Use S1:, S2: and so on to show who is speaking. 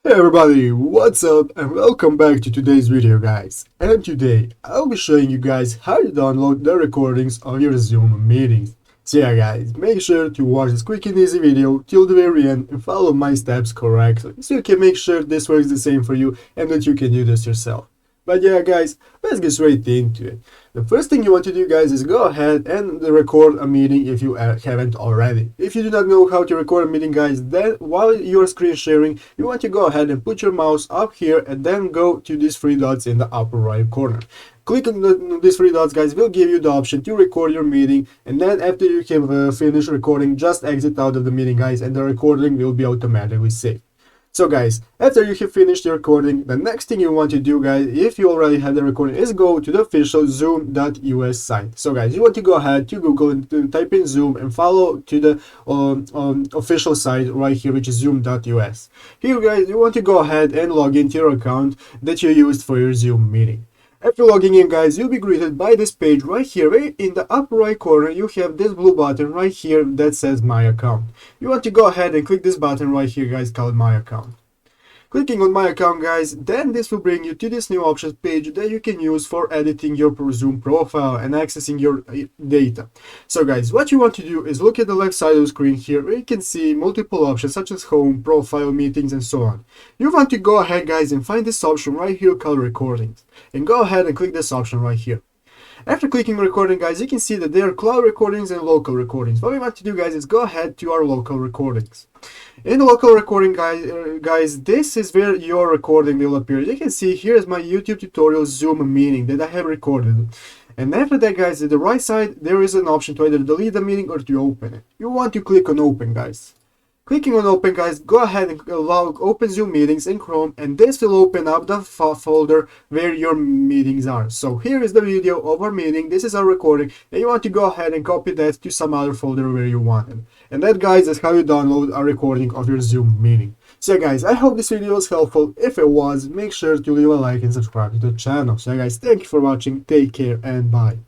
S1: Hey everybody, what's up and welcome back to today's video guys. And today I'll be showing you guys how to download the recordings of your Zoom meetings. So yeah guys, make sure to watch this quick and easy video till the very end and follow my steps correctly so you can make sure this works the same for you and that you can do this yourself. But yeah guys, let's get straight into it. The first thing you want to do guys is go ahead and record a meeting if you haven't already. If you do not know how to record a meeting guys, then while you're screen sharing, you want to go ahead and put your mouse up here and then go to these three dots in the upper right corner. Click on these three dots guys will give you the option to record your meeting, and then after you have finished recording, just exit out of the meeting guys and the recording will be automatically saved. So guys, after you have finished your recording, the next thing you want to do guys, if you already have the recording, is go to the official zoom.us site. So guys, you want to go ahead to Google and type in Zoom and follow to the official site right here, which is zoom.us. Here guys, you want to go ahead and log into your account that you used for your Zoom meeting. After logging in guys, you'll be greeted by this page right here. Where in the upper right corner you have this blue button right here that says My Account. You want to go ahead and click this button right here guys called My Account. Clicking on My Account guys, then this will bring you to this new options page that you can use for editing your Zoom profile and accessing your data. So guys, what you want to do is look at the left side of the screen here where you can see multiple options such as home, profile, meetings and so on. You want to go ahead guys and find this option right here called recordings, and go ahead and click this option right here. After clicking recording guys, you can see that there are cloud recordings and local recordings. What we want to do guys is go ahead to our local recordings. In the local recording guys, this is where your recording will appear. You can see here is my YouTube tutorial Zoom meeting that I have recorded. And after that guys, at the right side there is an option to either delete the meeting or to open it. You want to click on open guys. Clicking on open guys, go ahead and allow open Zoom meetings in Chrome, and this will open up the folder where your meetings are. So here is the video of our meeting, this is our recording, and you want to go ahead and copy that to some other folder where you want it. And that guys is how you download a recording of your Zoom meeting. So guys, I hope this video was helpful. If it was, make sure to leave a like and subscribe to the channel. So guys, thank you for watching, take care and bye.